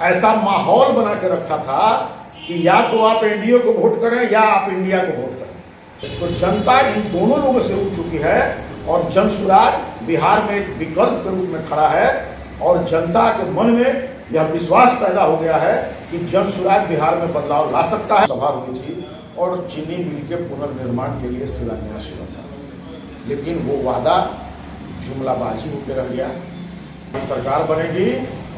ऐसा माहौल बना के रखा था कि या तो आप एनडीए को वोट करें या आप इंडिया को वोट करें। तो जनता इन दोनों लोगों से उठ चुकी है और जनसुराज बिहार में एक विकल्प के रूप में खड़ा है और जनता के मन में यह विश्वास पैदा हो गया है कि जनसुराज बिहार में बदलाव ला सकता है। सभा हुई थी और चीनी मिल के पुनर्निर्माण के लिए शिलान्यास हुआ था, लेकिन वो वादा जुमलाबाजी होकर रह गया। सरकार बनेगी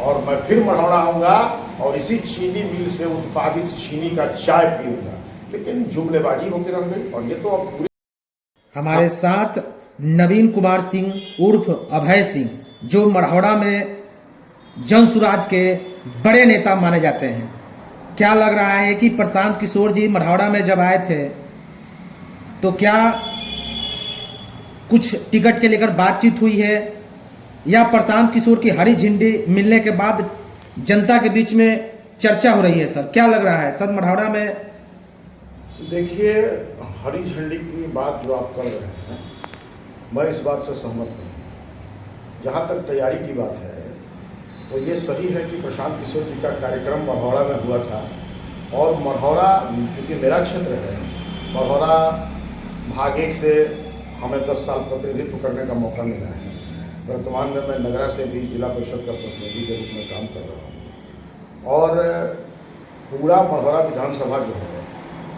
और मैं फिर मढ़ौरा आऊँगा और इसी चीनी मिल से उत्पादित चीनी का चाय पीऊँगा, लेकिन जुमलेबाजी होकर रह गई। और ये तो अब पूरी हमारे साथ नवीन कुमार सिंह उर्फ अभय सिंह, जो मढ़ौरा में जनसुराज के बड़े नेता माने जाते हैं। क्या लग रहा है कि प्रशांत किशोर जी मढ़ौरा में जब आए थे तो क्या कुछ टिकट के लेकर बातचीत हुई है या प्रशांत किशोर की हरी झंडी मिलने के बाद जनता के बीच में चर्चा हो रही है? सर क्या लग रहा है सर मढ़ौरा में? देखिए, हरी झंडी की बात जो आप कर रहे हैं, मैं इस बात से सहमत नहीं। जहाँ तक तैयारी की बात है तो ये सही है कि प्रशांत किशोर जी का कार्यक्रम मढ़ौरा में हुआ था और मढ़ौरा क्योंकि मेरा क्षेत्र है, मढ़ौरा भाग 1 से हमें 10 साल प्रतिनिधित्व करने का मौका मिला है। वर्तमान में मैं नगरा से भी जिला परिषद का प्रतिनिधि के रूप में काम कर रहा हूँ और पूरा मढ़ौरा विधानसभा जो है,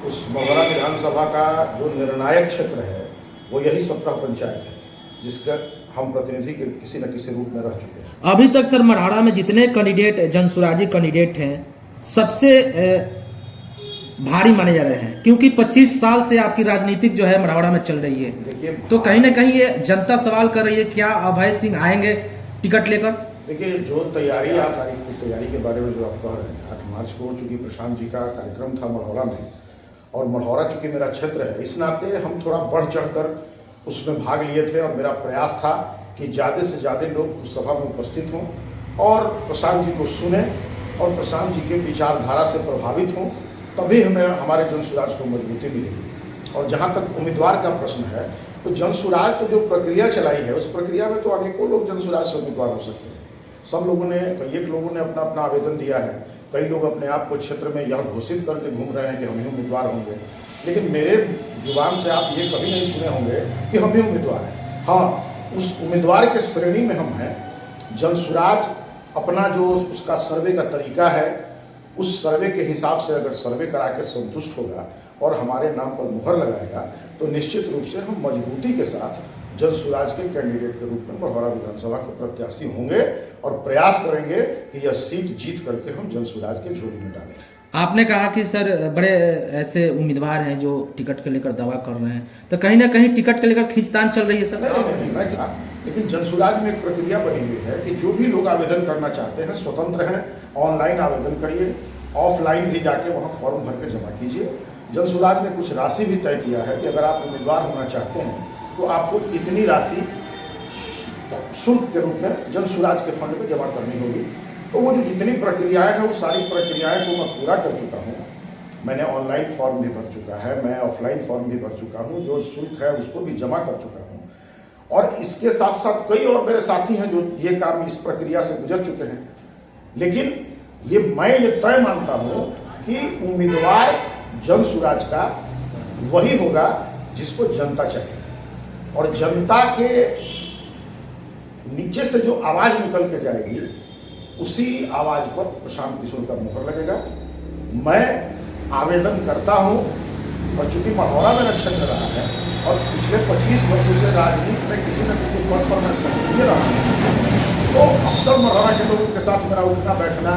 उस मढ़ौरा विधानसभा का जो निर्णायक क्षेत्र है वो यही 17 पंचायत है जिसका हम प्रतिनिधि के किसी न किसी रूप में रह चुके हैं। अभी तक सर मढ़ौरा में जितने कैंडिडेट जनसुराजी कैंडिडेट हैं सबसे भारी माने जा रहे हैं, क्योंकि 25 साल से आपकी राजनीतिक जो है मढ़ौरा में चल रही है। देखिए, तो कहीं ना कहीं ये जनता सवाल कर रही है, क्या अभय सिंह आएंगे टिकट लेकर? देखिए, जो तैयारी आप तारीख की तैयारी के बारे में जो आप कह रहे हैं, 8 मार्च को चूँकि प्रशांत जी का कार्यक्रम था मढ़ौरा में और मढ़ौरा चूँकि मेरा क्षेत्र है, इस नाते हम थोड़ा बढ़ चढ़ कर उसमें भाग लिए थे और मेरा प्रयास था कि ज़्यादा से ज़्यादा लोग उस सभा में उपस्थित हों और प्रशांत जी को सुने और प्रशांत जी के विचारधारा से प्रभावित हों, तभी हमें हमारे जनसुराज को मजबूती मिलेगी। और जहाँ तक उम्मीदवार का प्रश्न है, तो जनसुराज तो जो प्रक्रिया चलाई है उस प्रक्रिया में तो अनेकों लोग जनसुराज से उम्मीदवार हो सकते हैं। सब लोगों ने, कई एक लोगों ने अपना अपना आवेदन दिया है, कई लोग अपने आप को क्षेत्र में यह घोषित करके घूम रहे हैं कि हम ही उम्मीदवार होंगे, लेकिन मेरे जुबान से आप ये कभी नहीं सुने होंगे कि हम ही उम्मीदवार हैं। हाँ, उस उम्मीदवार के श्रेणी में हम हैं। जनसुराज अपना जो उसका सर्वे का तरीका है, उस सर्वे के हिसाब से अगर सर्वे करा के संतुष्ट होगा और हमारे नाम पर मुहर लगाएगा तो निश्चित रूप से हम मजबूती के साथ जनसुराज के कैंडिडेट के रूप में मढ़ौरा विधानसभा के प्रत्याशी होंगे और प्रयास करेंगे कि यह सीट जीत करके हम जनसुराज के झोली में डालें। आपने कहा कि सर बड़े ऐसे उम्मीदवार हैं जो टिकट के लेकर दावा कर रहे हैं, तो कहीं ना कहीं टिकट के लेकर खींचतान चल रही है सर? नहीं, मैं क्या, लेकिन जनसुराज में एक प्रक्रिया बनी हुई है कि जो भी लोग आवेदन करना चाहते हैं स्वतंत्र हैं, ऑनलाइन आवेदन करिए, ऑफलाइन भी जाके वहाँ फॉर्म भर के जमा कीजिए। जनसुराज ने कुछ राशि भी तय किया है कि अगर आप उम्मीदवार होना चाहते हैं तो आपको इतनी राशि शुल्क के रूप में जनसुराज के फंड में जमा करनी होगी। तो वो जो जितनी प्रक्रियाएं हैं वो सारी प्रक्रियाएं को मैं पूरा कर चुका हूँ। मैंने ऑनलाइन फॉर्म भी भर चुका है, मैं ऑफलाइन फॉर्म भी भर चुका हूँ, जो शुल्क है उसको भी जमा कर चुका हूँ। और इसके साथ साथ कई और मेरे साथी हैं जो ये काम, इस प्रक्रिया से गुजर चुके हैं। लेकिन मैं ये तय मानता हूँ कि उम्मीदवार जनसुराज का वही होगा जिसको जनता चाहिए और जनता के नीचे से जो आवाज़ निकल के जाएगी उसी आवाज़ पर प्रशांत किशोर का मुहर लगेगा। मैं आवेदन करता हूं और चूंकि मढ़ौरा मेरा क्षेत्र रहा है और पिछले 25 वर्षों से राजनीति में किसी न किसी पद पर मैं सक्रिय रहा हूं, तो अक्सर मढ़ौरा के लोगों के साथ मेरा उठना बैठना,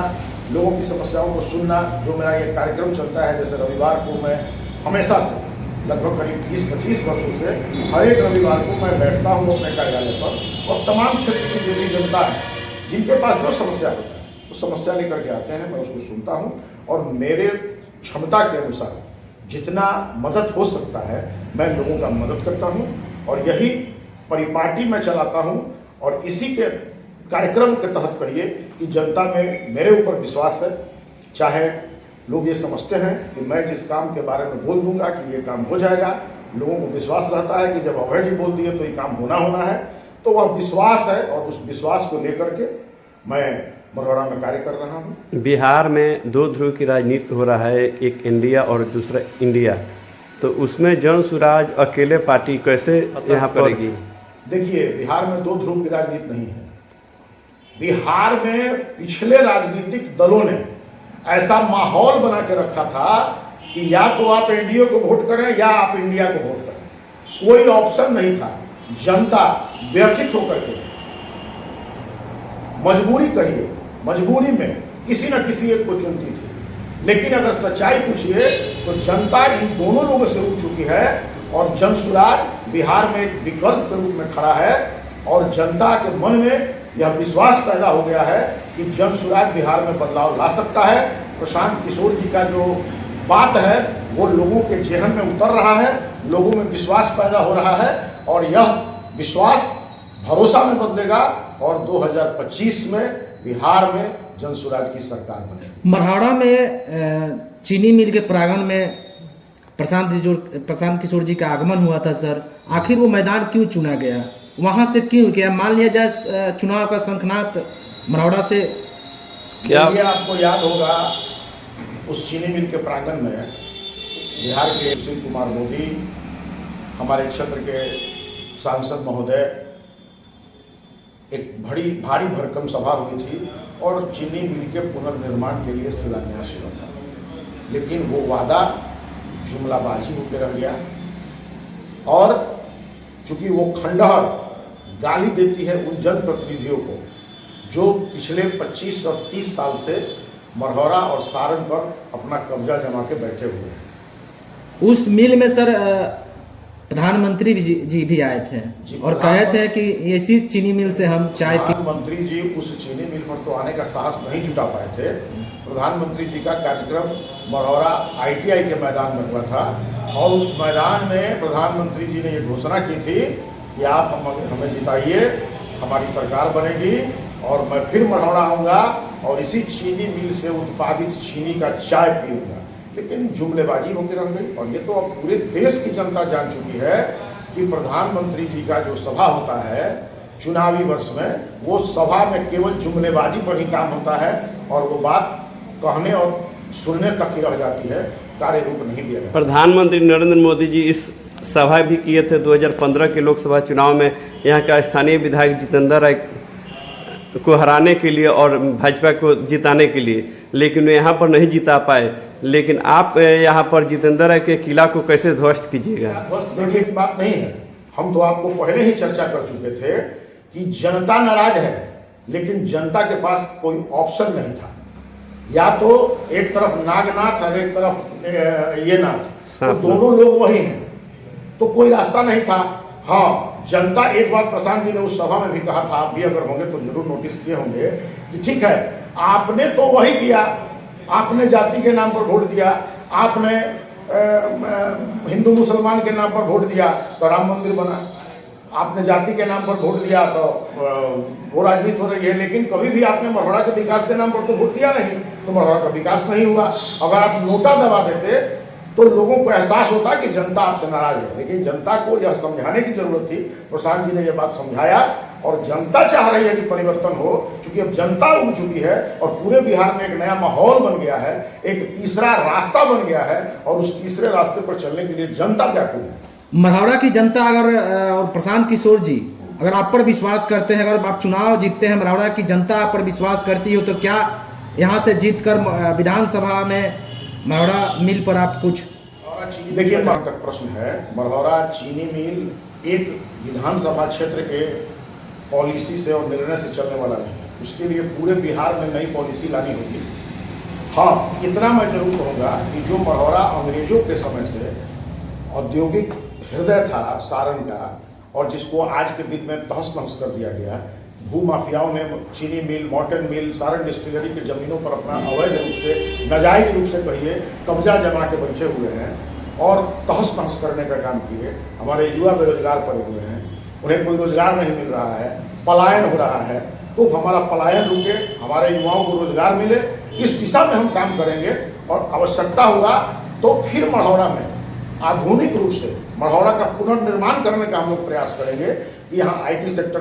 लोगों की समस्याओं को सुनना, जो मेरा ये कार्यक्रम चलता है, जैसे रविवार को मैं हमेशा से लगभग करीब 20-25 वर्षों से हर एक रविवार को मैं बैठता हूँ अपने कार्यालय पर और तमाम क्षेत्र की जो भी जनता है जिनके पास जो समस्या होता है उस समस्या लेकर के आते हैं, मैं उसको सुनता हूं और मेरे क्षमता के अनुसार जितना मदद हो सकता है मैं लोगों का मदद करता हूं और यही परिपाटी मैं चलाता हूं। और इसी के कार्यक्रम के तहत कहिए कि जनता में मेरे ऊपर विश्वास है। चाहे लोग ये समझते हैं कि मैं जिस काम के बारे में बोल दूंगा कि ये काम हो जाएगा, लोगों को विश्वास रहता है कि जब अभय जी बोल दिए तो ये काम होना है, तो वह विश्वास है और उस विश्वास को लेकर के मैं मढ़ौरा में कार्य कर रहा हूँ। बिहार में दो ध्रुव की राजनीति हो रहा है, एक इंडिया और दूसरा इंडिया, तो उसमें जन सुराज अकेले पार्टी कैसे यहाँ करेगी? देखिए, बिहार में दो ध्रुव की राजनीति नहीं है। बिहार में पिछले राजनीतिक दलों ने ऐसा माहौल बना के रखा था कि या तो आप एनडीए को वोट करें या आप इंडिया को वोट करें, कोई ऑप्शन नहीं था। जनता व्यथित होकर के मजबूरी कहिए, मजबूरी में किसी न किसी एक को चुनती थी। लेकिन अगर सच्चाई पूछिए तो जनता इन दोनों लोगों से उठ चुकी है और जन सुराज बिहार में एक विकल्प के रूप में खड़ा है और जनता के मन में यह विश्वास पैदा हो गया है कि जन सुराज बिहार में बदलाव ला सकता है। प्रशांत किशोर जी का जो बात है वो लोगों के जेहन में उतर रहा है, लोगों में विश्वास पैदा हो रहा है और यह विश्वास भरोसा में बदलेगा और 2025 में बिहार में जन सुराज की सरकार बनेगी। मढ़ौरा में चीनी मिल के प्रांगण में प्रशांत किशोर जी का आगमन हुआ था सर, आखिर वो मैदान क्यों चुना गया, वहां से क्यों किया? मान लिया जाए चुनाव का शंखनाद मढ़ौरा से क्या ये आपको याद होगा, उस चीनी मिल के प्रांगण में बिहार के सुशील कुमार मोदी, हमारे क्षेत्र के सांसद महोदय, एक भारी भरकम सभा हुई थी और चीनी मिल के पुनर्निर्माण के लिए शिलान्यास हुआ था। लेकिन वो वादा जुमलाबाजी होकर रह गया और चूंकि वो खंडहर गाली देती है उन जनप्रतिनिधियों को जो पिछले 25 और 30 साल से मढ़ौरा और सारण पर अपना कब्जा जमा के बैठे हुए हैं। उस मिल में सर प्रधानमंत्री जी भी आए थे और कहे थे कि इसी चीनी मिल से हम चाय पी। प्रधानमंत्री जी उस चीनी मिल पर तो आने का साहस नहीं जुटा पाए थे। प्रधानमंत्री जी का कार्यक्रम मढ़ौरा ITI के मैदान में हुआ था और उस मैदान में प्रधानमंत्री जी ने ये घोषणा की थी कि आप हमें जिताइए, हमारी सरकार बनेगी और मैं फिर मढ़ौरा आऊँगा और इसी चीनी मिल से उत्पादित चीनी का चाय पीऊँगा। लेकिन जुमलेबाजी होकर रह गई और ये तो अब पूरे देश की जनता जान चुकी है कि प्रधानमंत्री जी का जो सभा होता है चुनावी वर्ष में, वो सभा में केवल जुमलेबाजी पर ही काम होता है और वो बात कहने और सुनने तक ही रह जाती है, कार्य रूप नहीं दिया जाता। प्रधानमंत्री नरेंद्र मोदी जी इस सभा भी किए थे 2015 के लोकसभा चुनाव में यहाँ का स्थानीय विधायक जितेंद्र राय को हराने के लिए और भाजपा को जिताने के लिए, लेकिन यहाँ पर नहीं जिता पाए। लेकिन आप यहाँ पर जितेंद्र राय के किला को कैसे ध्वस्त कीजिएगा? ध्वस्त देखने की बात नहीं है, हम तो आपको पहले ही चर्चा कर चुके थे कि जनता नाराज है लेकिन जनता के पास कोई ऑप्शन नहीं था। या तो एक तरफ नागनाथ और एक तरफ ये नाथ, तो दोनों लोग वही हैं, तो कोई रास्ता नहीं था। हाँ, जनता एक बार प्रशांत जी ने उस सभा में भी कहा था, आप भी अगर होंगे तो जरूर नोटिस किए होंगे कि ठीक है आपने तो वही किया, आपने जाति के नाम पर वोट दिया, आपने हिंदू मुसलमान के नाम पर वोट दिया तो राम मंदिर बना, आपने जाति के नाम पर वोट दिया तो वो राजनीति हो रही है। लेकिन कभी भी आपने मढ़ौरा के विकास के नाम पर तो वोट दिया नहीं, तो मढ़ौरा का विकास नहीं हुआ। अगर आप नोटा दबा देते तो लोगों को एहसास होता कि जनता आपसे नाराज है। लेकिन जनता को यह समझाने की जरूरत थी, प्रशांत जी ने यह बात समझाया और जनता चाह रही है कि परिवर्तन हो, क्योंकि अब जनता उग चुकी है और पूरे बिहार में एक नया माहौल बन गया है, एक तीसरा रास्ता बन गया है और उस तीसरे रास्ते पर चलने के लिए जनता व्याकुल है। मढ़ौरा की जनता अगर और प्रशांत किशोर जी अगर आप पर विश्वास करते हैं, अगर आप चुनाव जीतते हैं, मढ़ौरा की जनता आप पर विश्वास करती हो, तो क्या यहाँ से जीतकर विधानसभा में मढ़ौरा मिल पर आप कुछ? देखिए, वहाँ तक प्रश्न है, मढ़ौरा चीनी मिल एक विधानसभा क्षेत्र के पॉलिसी से और निर्णय से चलने वाला नहीं है। उसके लिए पूरे बिहार में नई पॉलिसी लानी होगी। हाँ, इतना मैं जरूर कहूँगा कि जो मढ़ौरा अंग्रेजों के समय से औद्योगिक हृदय था सारण का और जिसको आज के दिन में तहस नहस कर दिया गया, भूमाफियाओं ने चीनी मिल, मॉर्टन मिल, सारण डिस्टिलरी की जमीनों पर अपना अवैध रूप से, नाजायज रूप से कहिए, कब्जा जमा के बैठे हुए हैं और तहस नहस करने का काम किए। हमारे युवा बेरोजगार पड़े हुए हैं, उन्हें कोई रोजगार नहीं मिल रहा है, पलायन हो रहा है। तो हमारा पलायन रुके, हमारे युवाओं को रोजगार मिले, इस दिशा में हम काम करेंगे और आवश्यकता होगा तो फिर मढ़ौरा में आधुनिक रूप से मढ़ौरा का पुनर्निर्माण करने का हम लोग प्रयास करेंगे कि यहाँ IT सेक्टर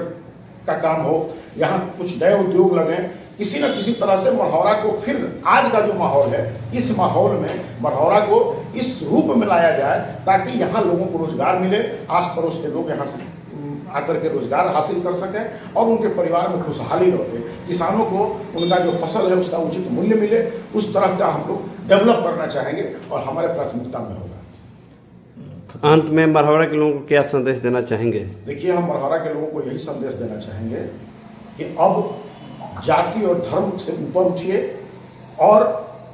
का काम हो, यहाँ कुछ नए उद्योग लगें, किसी न किसी तरह से मढ़ौरा को फिर आज का जो माहौल है, इस माहौल में मढ़ौरा को इस रूप में लाया जाए ताकि यहाँ लोगों को रोजगार मिले, आस पड़ोस के लोग यहाँ से आकर के रोजगार हासिल कर सकें और उनके परिवार में खुशहाली लौटे, किसानों को उनका जो फसल है उसका उचित मूल्य मिले। उस तरह का हम लोग डेवलप करना चाहेंगे और हमारे प्राथमिकता में होगा। अंत में मढ़ौरा के लोगों को क्या संदेश देना चाहेंगे? देखिए, हम मढ़ौरा के लोगों को यही संदेश देना चाहेंगे कि अब जाति और धर्म से ऊपर उठिए और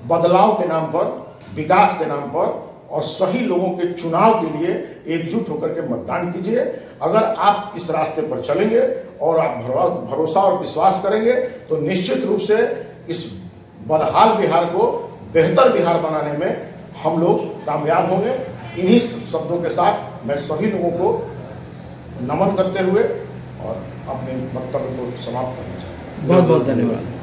बदलाव के नाम पर, विकास के नाम पर और सही लोगों के चुनाव के लिए एकजुट होकर के मतदान कीजिए। अगर आप इस रास्ते पर चलेंगे और आप भरोसा और विश्वास करेंगे तो निश्चित रूप से इस बदहाल बिहार को बेहतर बिहार बनाने में हम लोग कामयाब होंगे। इन्हीं शब्दों के साथ मैं सभी लोगों को नमन करते हुए और अपने वक्तव्य को समाप्त करना चाहता हूँ। बहुत बहुत धन्यवाद।